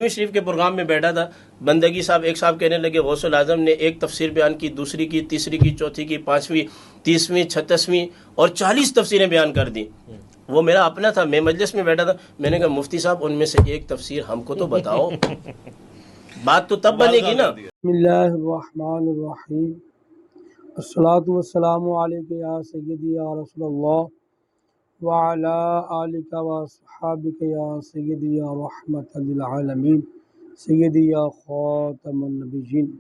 شریف کے پروگرام میں بیٹھا تھا، بندگی صاحب ایک صاحب کہنے لگے غوث العظم نے ایک تفسیر بیان کی، دوسری کی، تیسری کی، چوتھی کی، پانچویں، 30ویں، 36ویں اور 40 تفسیریں بیان کر دی۔ وہ میرا اپنا تھا، میں مجلس میں بیٹھا تھا، میں نے کہا مفتی صاحب ان میں سے ایک تفسیر ہم کو تو بتاؤ، بات تو تب بنے گی نا۔ بسم اللہ الرحمن الرحیم، الصلاۃ والسلام علیک یا سیدی یا رسول اللہ وعلی آلک واصحابک یا سیدی یا رحمت للعالمین سیدی یا خاتم النبیین۔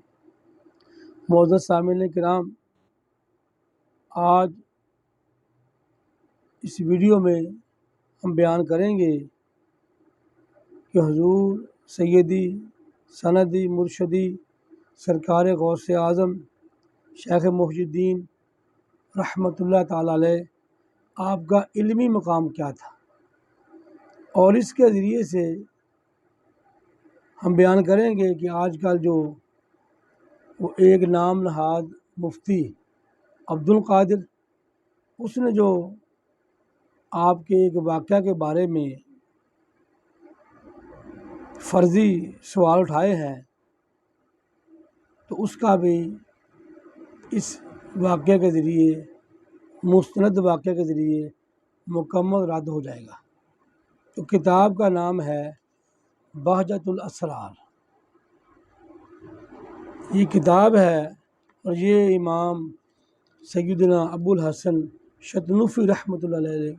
معزز سامعین کرام، آج اس ویڈیو میں ہم بیان کریں گے کہ حضور سیدی سندی مرشدی سرکار غوث اعظم شیخ محی الدین رحمۃ اللہ تعالیٰ علیہ آپ کا علمی مقام کیا تھا، اور اس کے ذریعے سے ہم بیان کریں گے کہ آج کل جو وہ ایک نام نہاد مفتی عبد القادر، اس نے جو آپ کے ایک واقعہ کے بارے میں فرضی سوال اٹھائے ہیں، تو اس کا بھی اس واقعے کے ذریعے، مستند واقعے کے ذریعے مکمل رد ہو جائے گا۔ تو کتاب کا نام ہے بہجت الاسرار۔ یہ کتاب ہے اور یہ امام سیدنا ابو الحسن شتنوفی رحمۃ اللہ علیہ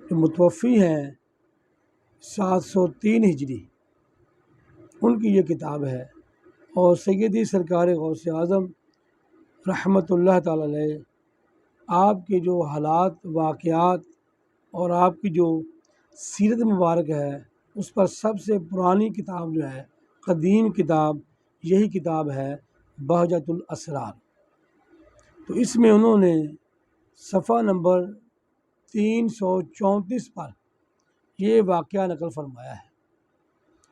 جو متوفی ہیں 703 ہجری، ان کی یہ کتاب ہے، اور سیدی سرکار غوث اعظم رحمۃ اللہ تعالی علیہ آپ کے جو حالات، واقعات اور آپ کی جو سیرت مبارک ہے، اس پر سب سے پرانی کتاب جو ہے، قدیم کتاب، یہی کتاب ہے بہجت الاسرار۔ تو اس میں انہوں نے صفحہ نمبر 334 پر یہ واقعہ نقل فرمایا ہے،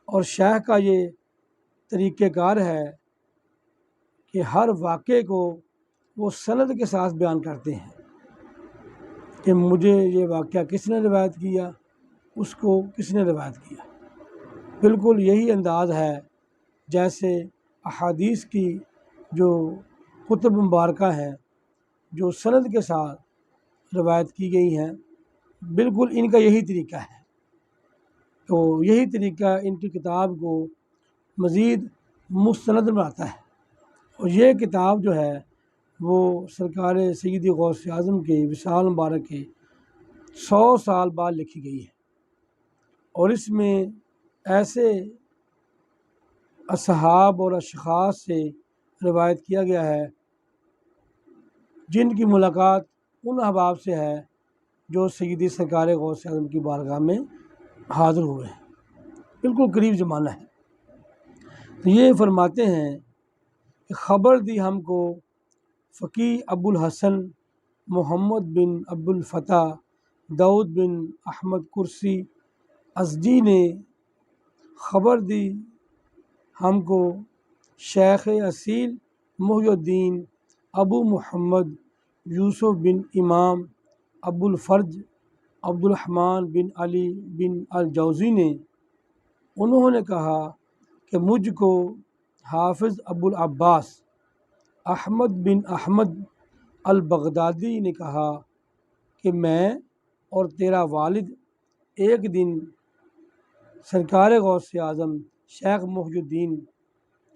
اور شیخ کا یہ طریقہ کار ہے کہ ہر واقعے کو وہ سند کے ساتھ بیان کرتے ہیں کہ مجھے یہ واقعہ کس نے روایت کیا، اس کو کس نے روایت کیا۔ بالکل یہی انداز ہے جیسے احادیث کی جو کتب مبارکہ ہیں، جو سند کے ساتھ روایت کی گئی ہیں، بالکل ان کا یہی طریقہ ہے۔ تو یہی طریقہ ان کی کتاب کو مزید مستند بناتا ہے، اور یہ کتاب جو ہے وہ سرکار سیدی غوث اعظم کے وصال مبارک کے 100 سال بعد لکھی گئی ہے، اور اس میں ایسے اصحاب اور اشخاص سے روایت کیا گیا ہے جن کی ملاقات ان احباب سے ہے جو سیدی سرکار غوث اعظم کی بارگاہ میں حاضر ہوئے ہیں، بالکل قریب زمانہ ہے۔ تو یہ فرماتے ہیں کہ خبر دی ہم کو فقی ابو الحسن محمد بن ابو الفتح داؤد بن احمد کرسی ازدی نے خبر دی ہم کو شیخ اصیل محی الدین ابو محمد یوسف بن امام ابو الفرج عبد الرحمن بن علی بن الجوزی نے، انہوں نے کہا کہ مجھ کو حافظ ابو العباس احمد بن احمد البغدادی نے کہا کہ میں اور تیرا والد ایک دن سرکار غوث اعظم شیخ محی الدین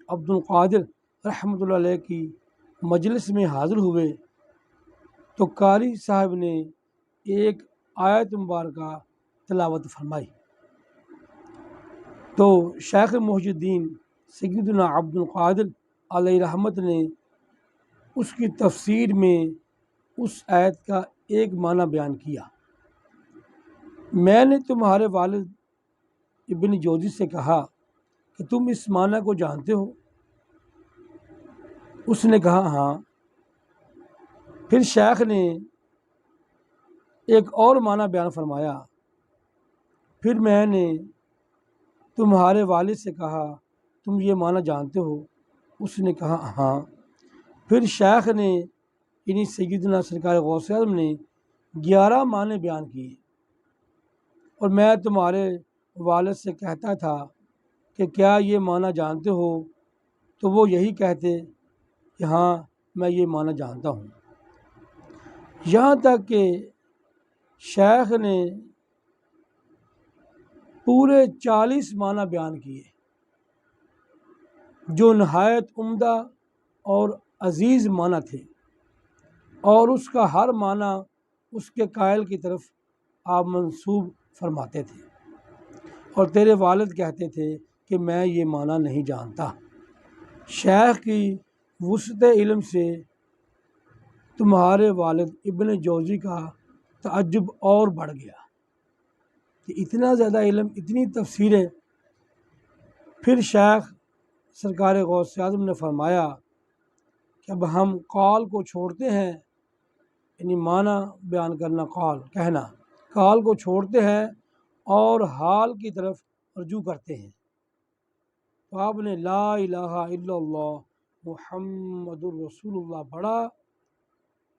عبد القادر رحمۃ اللہ علیہ کی مجلس میں حاضر ہوئے، تو قاری صاحب نے ایک آیت مبارکہ تلاوت فرمائی، تو شیخ محی الدین سیدنا عبد القادر علیہ رحمت نے اس کی تفسیر میں اس آیت کا ایک معنی بیان کیا۔ میں نے تمہارے والد ابن جوزی سے کہا کہ تم اس معنی کو جانتے ہو؟ اس نے کہا ہاں۔ پھر شیخ نے ایک اور معنی بیان فرمایا، پھر میں نے تمہارے والد سے کہا تم یہ معنی جانتے ہو؟ اس نے کہا ہاں۔ پھر شیخ نے یعنی سیدنا سرکار غوث اعظم نے 11 معنی بیان کیے، اور میں تمہارے والد سے کہتا تھا کہ کیا یہ معنی جانتے ہو؟ تو وہ یہی کہتے کہ ہاں میں یہ معنی جانتا ہوں، یہاں تک کہ شیخ نے پورے 40 معنی بیان کیے جو نہایت عمدہ اور عزیز معنی تھے، اور اس کا ہر معنی اس کے قائل کی طرف آپ منسوب فرماتے تھے، اور تیرے والد کہتے تھے کہ میں یہ معنی نہیں جانتا۔ شیخ کی وسعت علم سے تمہارے والد ابن جوزی کا تعجب اور بڑھ گیا کہ اتنا زیادہ علم، اتنی تفسیریں۔ پھر شیخ سرکار غوث اعظم نے فرمایا کہ اب ہم قول کو چھوڑتے ہیں، یعنی معنی بیان کرنا، قول کہنا، قول کو چھوڑتے ہیں اور حال کی طرف رجوع کرتے ہیں۔ تو آپ نے لا الہ الا اللہ محمد الرسول اللہ پڑھا،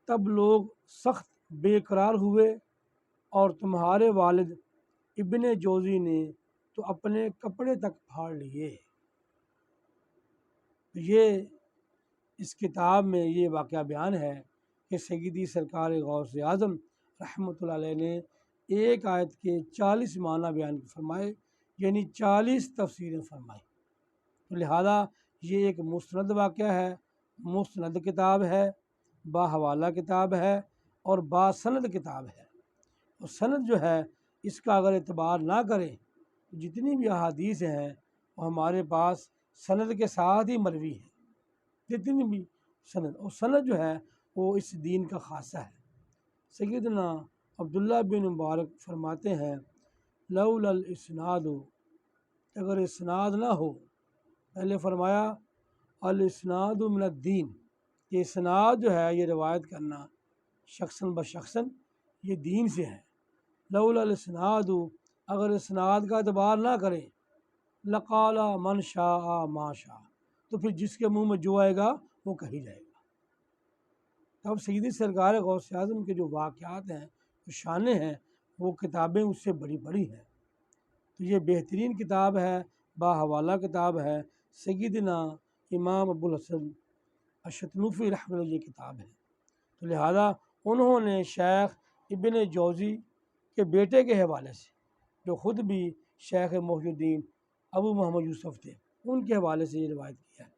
تب لوگ سخت بے قرار ہوئے، اور تمہارے والد ابن جوزی نے تو اپنے کپڑے تک پھاڑ لیے۔ یہ اس کتاب میں یہ واقعہ بیان ہے کہ سیدی سرکار غوث اعظم رحمۃ اللہ علیہ نے ایک آیت کے 40 معنی بیان فرمائے، یعنی 40 تفسیریں فرمائیں۔ تو لہذا یہ ایک مستند واقعہ ہے، مستند کتاب ہے، باحوالہ کتاب ہے اور باسند کتاب ہے۔ اور سند جو ہے اس کا اگر اعتبار نہ کریں تو جتنی بھی احادیث ہیں وہ ہمارے پاس سند کے ساتھ ہی مروی ہے، جتنی بھی سند، اور سند جو ہے وہ اس دین کا خاصہ ہے۔ سیدنا عبداللہ بن مبارک فرماتے ہیں لولا الاسناد، اگر اسناد نہ ہو، پہلے فرمایا الاسناد من الدین، یہ اسناد جو ہے یہ روایت کرنا شخصاً بشخصاً یہ دین سے ہے۔ لولا الاسناد، اگر اسناد کا اعتبار نہ کریں، لقال من شاء ما شاء، تو پھر جس کے منہ میں جو آئے گا وہ کہی جائے گا۔ تب سیدی سرکار غوث اعظم کے جو واقعات ہیں، جو شانیں ہیں، وہ کتابیں اس سے بڑی بڑی ہیں۔ تو یہ بہترین کتاب ہے، باحوالہ کتاب ہے، سیدنا امام ابو الحسن الشتنوفی رحمۃ اللہ، یہ کتاب ہے۔ تو لہذا انہوں نے شیخ ابن جوزی کے بیٹے کے حوالے سے، جو خود بھی شیخ محی الدین ابو محمد یوسف تھے، ان کے حوالے سے یہ روایت کیا ہے۔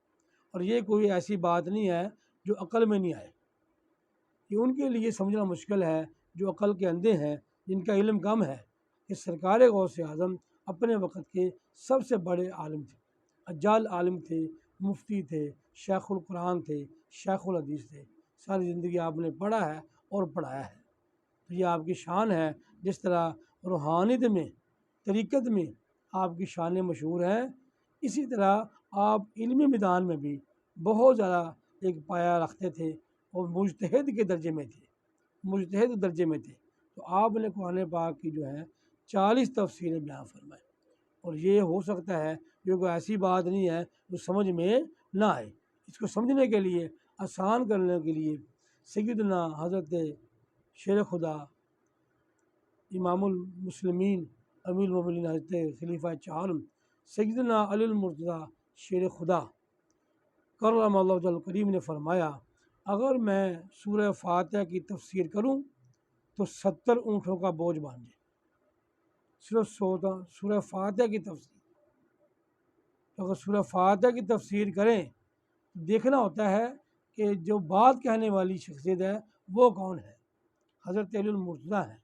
اور یہ کوئی ایسی بات نہیں ہے جو عقل میں نہیں آئے، یہ ان کے لیے سمجھنا مشکل ہے جو عقل کے اندھے ہیں، جن کا علم کم ہے، کہ سرکار غوث اعظم اپنے وقت کے سب سے بڑے عالم تھے، اجال عالم تھے، مفتی تھے، شیخ القرآن تھے، شیخ الحدیث تھے، ساری زندگی آپ نے پڑھا ہے اور پڑھایا ہے۔ تو یہ آپ کی شان ہے، جس طرح روحانیت میں، طریقت میں آپ کی شانیں مشہور ہیں، اسی طرح آپ علمی میدان میں بھی بہت زیادہ ایک پایہ رکھتے تھے اور مجتہد کے درجے میں تھے، مجتہد درجے میں تھے۔ تو آپ نے قرآن پاک کی جو ہے 40 تفسیریں بیان فرمائیں، اور یہ ہو سکتا ہے یہ کوئی ایسی بات نہیں ہے جو سمجھ میں نہ آئے۔ اس کو سمجھنے کے لیے، آسان کرنے کے لیے سیدنا حضرت شیر خدا امام المسلمین امیر المومنین حضرت خلیفہ چہارم سیدنا علی المرتضیٰ شیر خدا کرم اللہ وجہ کریم نے فرمایا، اگر میں سورہ فاتحہ کی تفسیر کروں تو 70 اونٹوں کا بوجھ باندھ جائے، صرف سورہ فاتحہ کی تفسیر۔ اگر سورہ فاتحہ کی تفسیر کریں تو دیکھنا ہوتا ہے کہ جو بات کہنے والی شخصیت ہے وہ کون ہے۔ حضرت علی المرتضیٰ ہیں،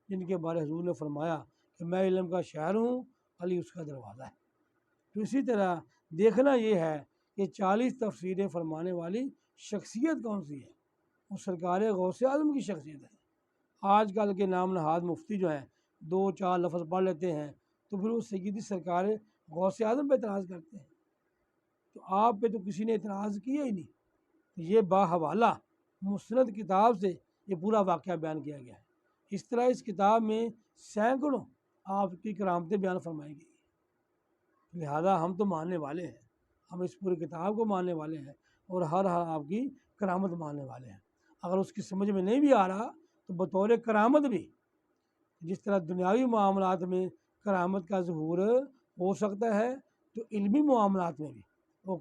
جن کے بارے حضور نے فرمایا کہ میں علم کا شہر ہوں، علی اس کا دروازہ ہے۔ تو اسی طرح دیکھنا یہ ہے کہ 40 تفسیریں فرمانے والی شخصیت کون سی ہے، وہ سرکار غوث اعظم کی شخصیت ہے۔ آج کل کے نام نہاد مفتی جو ہیں 2-4 لفظ پڑھ لیتے ہیں تو پھر وہ سیدی سرکار غوث اعظم پہ اعتراض کرتے ہیں، تو آپ پہ تو کسی نے اعتراض کیا ہی نہیں۔ یہ باحوالہ مستند کتاب سے یہ پورا واقعہ بیان کیا گیا ہے۔ اس طرح اس کتاب میں سینکڑوں آپ کی کرامتیں بیان فرمائی گئی ہیں۔ لہذا ہم تو ماننے والے ہیں، ہم اس پوری کتاب کو ماننے والے ہیں اور ہر آپ کی کرامت ماننے والے ہیں۔ اگر اس کی سمجھ میں نہیں بھی آ رہا تو بطور کرامت بھی، جس طرح دنیاوی معاملات میں کرامت کا ظہور ہو سکتا ہے، تو علمی معاملات میں بھی وہ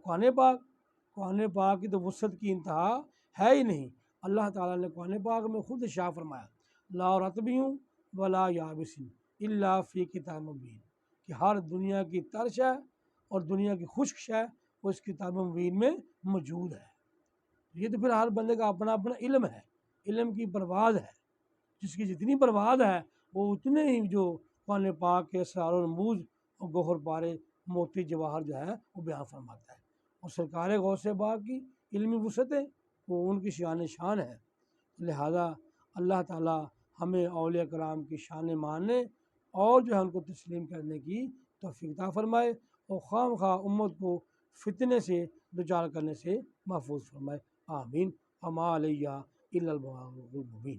قرآن پاک کی تو وسعت کی انتہا ہے ہی نہیں۔ اللہ تعالیٰ نے قرآن پاک میں خود ارشاد فرمایا لا رطبیوں ولا یابسین الا فی کتاب مبین، کہ ہر دنیا کی تر شے اور دنیا کی خشک شے وہ اس کتاب مبین میں موجود ہے۔ یہ تو پھر ہر بندے کا اپنا اپنا علم ہے، علم کی پرواز ہے، جس کی جتنی پرواز ہے وہ اتنے ہی جو قرآن پاک کے اسرار و رموز اور گوہر پارے موتی جواہر جو ہے وہ بیان فرماتا ہے۔ اور سرکار غوث پاک کی علمی وسعتیں وہ ان کی شان ہے، لہذا اللہ تعالیٰ ہمیں اولیاء کرام کی شان ماننے اور جو ہے ان کو تسلیم کرنے کی توفیق عطا فرمائے، اور خواہ امت کو فتنے سے دوچار کرنے سے محفوظ فرمائے، آمین۔ وما علیہ الا البلاغ المبین۔